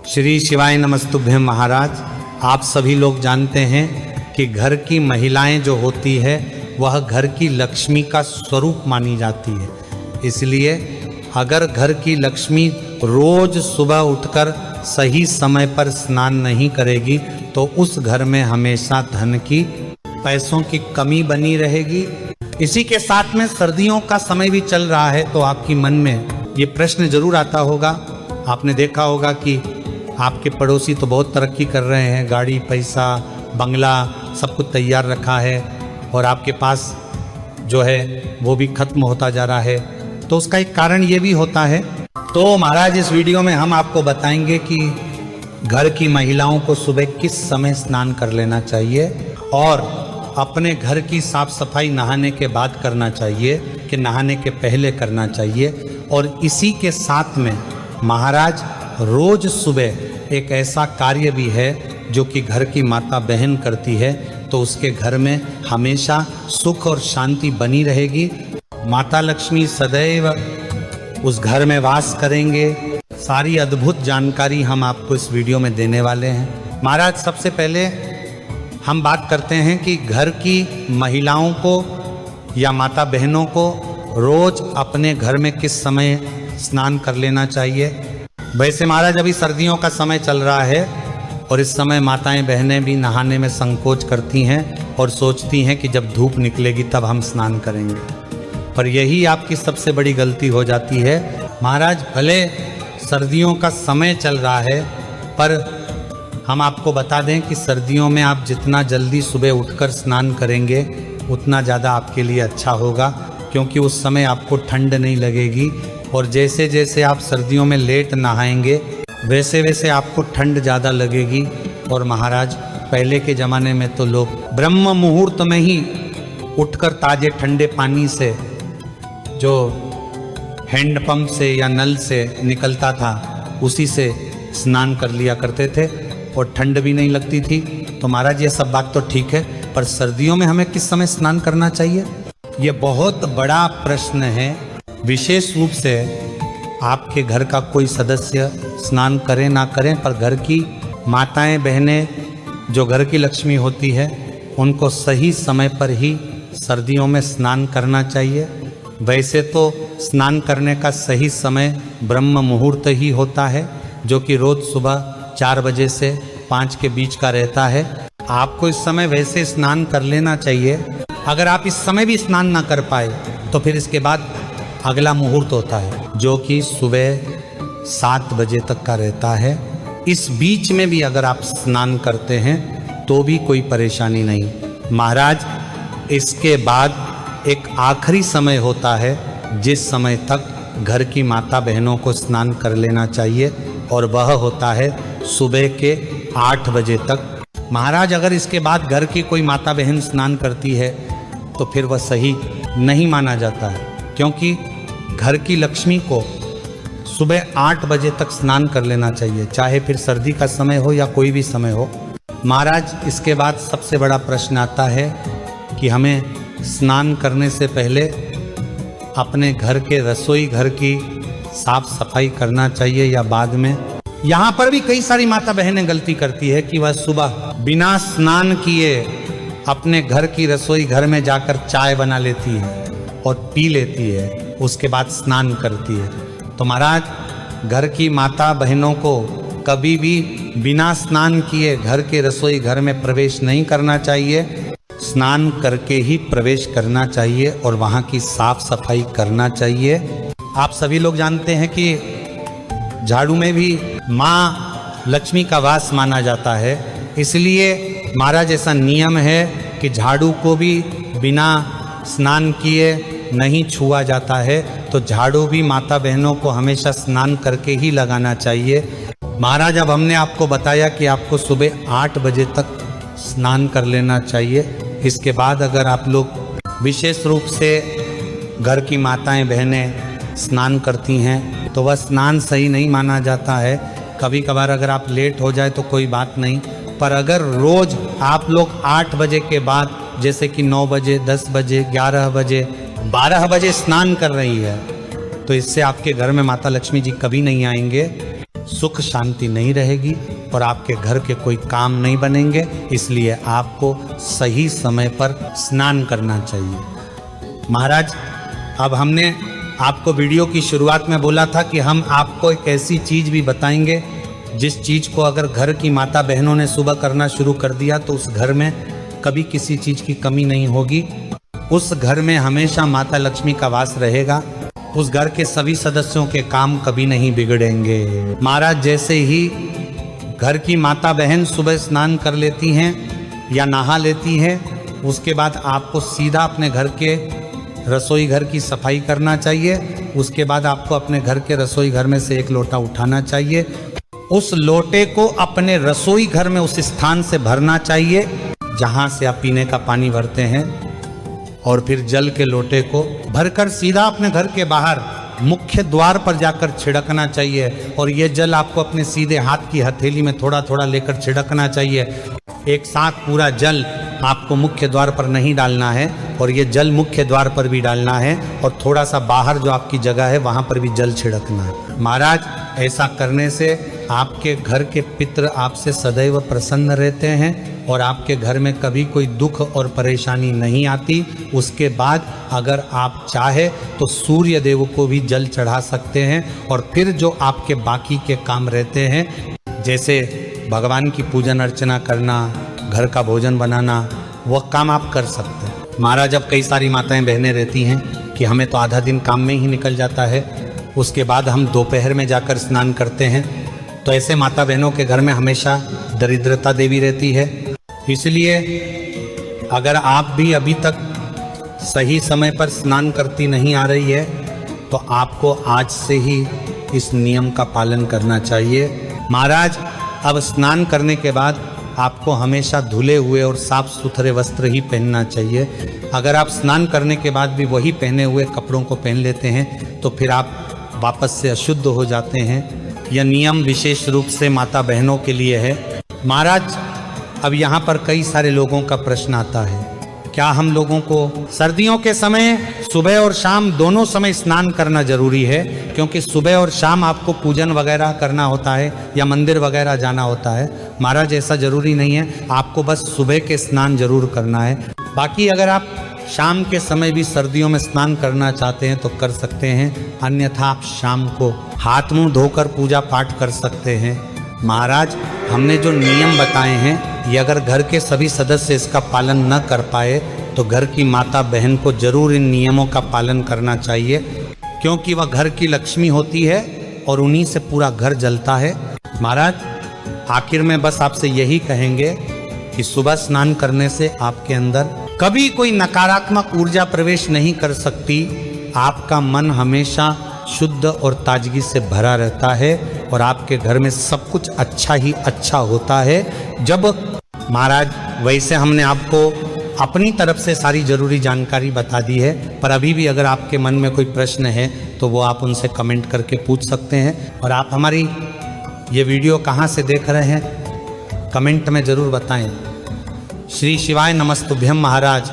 श्री शिवाय नमस्तुभ्यं। महाराज, आप सभी लोग जानते हैं कि घर की महिलाएं जो होती है वह घर की लक्ष्मी का स्वरूप मानी जाती है। इसलिए अगर घर की लक्ष्मी रोज सुबह उठकर सही समय पर स्नान नहीं करेगी तो उस घर में हमेशा धन की, पैसों की कमी बनी रहेगी। इसी के साथ में सर्दियों का समय भी चल रहा है तो आपकी मन में ये प्रश्न जरूर आता होगा। आपने देखा होगा कि आपके पड़ोसी तो बहुत तरक्की कर रहे हैं, गाड़ी, पैसा, बंगला सब कुछ तैयार रखा है और आपके पास जो है वो भी खत्म होता जा रहा है। तो उसका एक कारण ये भी होता है। तो महाराज, इस वीडियो में हम आपको बताएंगे कि घर की महिलाओं को सुबह किस समय स्नान कर लेना चाहिए और अपने घर की साफ सफाई नहाने के बाद करना चाहिए कि नहाने के पहले करना चाहिए। और इसी के साथ में महाराज, रोज सुबह एक ऐसा कार्य भी है जो कि घर की माता बहन करती है तो उसके घर में हमेशा सुख और शांति बनी रहेगी। माता लक्ष्मी सदैव उस घर में वास करेंगे। सारी अद्भुत जानकारी हम आपको इस वीडियो में देने वाले हैं। महाराज, सबसे पहले हम बात करते हैं कि घर की महिलाओं को या माता बहनों को रोज अपने घर में किस समय स्नान कर लेना चाहिए। वैसे महाराज, अभी सर्दियों का समय चल रहा है और इस समय माताएं बहनें भी नहाने में संकोच करती हैं और सोचती हैं कि जब धूप निकलेगी तब हम स्नान करेंगे, पर यही आपकी सबसे बड़ी गलती हो जाती है। महाराज, भले सर्दियों का समय चल रहा है पर हम आपको बता दें कि सर्दियों में आप जितना जल्दी सुबह उठकर स्नान करेंगे उतना ज़्यादा आपके लिए अच्छा होगा, क्योंकि उस समय आपको ठंड नहीं लगेगी। और जैसे जैसे आप सर्दियों में लेट नहाएंगे वैसे वैसे आपको ठंड ज़्यादा लगेगी। और महाराज, पहले के ज़माने में तो लोग ब्रह्म मुहूर्त में ही उठकर ताजे ठंडे पानी से जो हैंडपंप से या नल से निकलता था उसी से स्नान कर लिया करते थे और ठंड भी नहीं लगती थी। तो महाराज, ये सब बात तो ठीक है, पर सर्दियों में हमें किस समय स्नान करना चाहिए, ये बहुत बड़ा प्रश्न है। विशेष रूप से आपके घर का कोई सदस्य स्नान करें ना करें, पर घर की माताएं बहनें जो घर की लक्ष्मी होती है उनको सही समय पर ही सर्दियों में स्नान करना चाहिए। वैसे तो स्नान करने का सही समय ब्रह्म मुहूर्त ही होता है, जो कि रोज़ सुबह 4 बजे से 5 के बीच का रहता है। आपको इस समय वैसे स्नान कर लेना चाहिए। अगर आप इस समय भी स्नान ना कर पाए तो फिर इसके बाद अगला मुहूर्त होता है जो कि सुबह 7 बजे तक का रहता है। इस बीच में भी अगर आप स्नान करते हैं तो भी कोई परेशानी नहीं। महाराज, इसके बाद एक आखिरी समय होता है जिस समय तक घर की माता बहनों को स्नान कर लेना चाहिए और वह होता है सुबह के 8 बजे तक। महाराज, अगर इसके बाद घर की कोई माता बहन स्नान करती है तो फिर वह सही नहीं माना जाता है, क्योंकि घर की लक्ष्मी को सुबह 8 बजे तक स्नान कर लेना चाहिए, चाहे फिर सर्दी का समय हो या कोई भी समय हो। महाराज, इसके बाद सबसे बड़ा प्रश्न आता है कि हमें स्नान करने से पहले अपने घर के रसोई घर की साफ सफाई करना चाहिए या बाद में। यहाँ पर भी कई सारी माता बहनें गलती करती है कि वह सुबह बिना स्नान किए अपने घर की रसोई घर में जाकर चाय बना लेती है और पी लेती है, उसके बाद स्नान करती है। तो महाराज, घर की माता बहनों को कभी भी बिना स्नान किए घर के रसोई घर में प्रवेश नहीं करना चाहिए। स्नान करके ही प्रवेश करना चाहिए और वहाँ की साफ सफाई करना चाहिए। आप सभी लोग जानते हैं कि झाड़ू में भी माँ लक्ष्मी का वास माना जाता है, इसलिए महाराज ऐसा नियम है कि झाड़ू को भी बिना स्नान किए नहीं छुआ जाता है। तो झाड़ू भी माता बहनों को हमेशा स्नान करके ही लगाना चाहिए। महाराज, अब हमने आपको बताया कि आपको सुबह 8 बजे तक स्नान कर लेना चाहिए। इसके बाद अगर आप लोग विशेष रूप से घर की माताएं बहनें स्नान करती हैं तो वह स्नान सही नहीं माना जाता है। कभी कभार अगर आप लेट हो जाए तो कोई बात नहीं, पर अगर रोज़ आप लोग 8 बजे के बाद, जैसे कि 9 बजे, 10 बजे, 11 बजे, 12 बजे स्नान कर रही है तो इससे आपके घर में माता लक्ष्मी जी कभी नहीं आएंगे। सुख शांति नहीं रहेगी और आपके घर के कोई काम नहीं बनेंगे। इसलिए आपको सही समय पर स्नान करना चाहिए। महाराज, अब हमने आपको वीडियो की शुरुआत में बोला था कि हम आपको एक ऐसी चीज़ भी बताएंगे जिस चीज़ को अगर घर की माता बहनों ने सुबह करना शुरू कर दिया तो उस घर में कभी किसी चीज़ की कमी नहीं होगी। उस घर में हमेशा माता लक्ष्मी का वास रहेगा। उस घर के सभी सदस्यों के काम कभी नहीं बिगड़ेंगे। महाराज, जैसे ही घर की माता बहन सुबह स्नान कर लेती हैं या नहा लेती हैं, उसके बाद आपको सीधा अपने घर के रसोई घर की सफाई करना चाहिए। उसके बाद आपको अपने घर के रसोई घर में से एक लोटा उठाना चाहिए। उस लोटे को अपने रसोई घर में उस स्थान से भरना चाहिए जहां से आप पीने का पानी भरते हैं, और फिर जल के लोटे को भरकर सीधा अपने घर के बाहर मुख्य द्वार पर जाकर छिड़कना चाहिए। और ये जल आपको अपने सीधे हाथ की हथेली में थोड़ा थोड़ा लेकर छिड़कना चाहिए। एक साथ पूरा जल आपको मुख्य द्वार पर नहीं डालना है, और ये जल मुख्य द्वार पर भी डालना है, और थोड़ा सा बाहर जो आपकी जगह है वहाँ पर भी जल छिड़कना है। महाराज, ऐसा करने से आपके घर के पितृ आपसे सदैव प्रसन्न रहते हैं और आपके घर में कभी कोई दुख और परेशानी नहीं आती। उसके बाद अगर आप चाहे तो सूर्य देव को भी जल चढ़ा सकते हैं, और फिर जो आपके बाकी के काम रहते हैं, जैसे भगवान की पूजन अर्चना करना, घर का भोजन बनाना, वह काम आप कर सकते हैं। महाराज, अब कई सारी माताएं बहनें रहती हैं कि हमें तो आधा दिन काम में ही निकल जाता है, उसके बाद हम दोपहर में जाकर स्नान करते हैं, तो ऐसे माता बहनों के घर में हमेशा दरिद्रता देवी रहती है। इसलिए अगर आप भी अभी तक सही समय पर स्नान करती नहीं आ रही है तो आपको आज से ही इस नियम का पालन करना चाहिए। महाराज, अब स्नान करने के बाद आपको हमेशा धुले हुए और साफ सुथरे वस्त्र ही पहनना चाहिए। अगर आप स्नान करने के बाद भी वही पहने हुए कपड़ों को पहन लेते हैं तो फिर आप वापस से अशुद्ध हो जाते हैं। यह नियम विशेष रूप से माता बहनों के लिए है। महाराज, अब यहाँ पर कई सारे लोगों का प्रश्न आता है, क्या हम लोगों को सर्दियों के समय सुबह और शाम दोनों समय स्नान करना जरूरी है? क्योंकि सुबह और शाम आपको पूजन वगैरह करना होता है या मंदिर वगैरह जाना होता है। महाराज, ऐसा जरूरी नहीं है, आपको बस सुबह के स्नान जरूर करना है। बाकी अगर आप शाम के समय भी सर्दियों में स्नान करना चाहते हैं तो कर सकते हैं, अन्यथा आप शाम को हाथ मुंह धोकर पूजा पाठ कर सकते हैं। महाराज, हमने जो नियम बताए हैं, ये अगर घर के सभी सदस्य इसका पालन न कर पाए तो घर की माता बहन को जरूर इन नियमों का पालन करना चाहिए, क्योंकि वह घर की लक्ष्मी होती है और उन्हीं से पूरा घर जलता है। महाराज, आखिर में बस आपसे यही कहेंगे कि सुबह स्नान करने से आपके अंदर कभी कोई नकारात्मक ऊर्जा प्रवेश नहीं कर सकती। आपका मन हमेशा शुद्ध और ताजगी से भरा रहता है और आपके घर में सब कुछ अच्छा ही अच्छा होता है। जब महाराज, वैसे हमने आपको अपनी तरफ से सारी जरूरी जानकारी बता दी है, पर अभी भी अगर आपके मन में कोई प्रश्न है तो वो आप उनसे कमेंट करके पूछ सकते हैं। और आप हमारी ये वीडियो कहाँ से देख रहे हैं कमेंट में ज़रूर बताएं। श्री शिवाय नमस्तुभ्यम महाराज।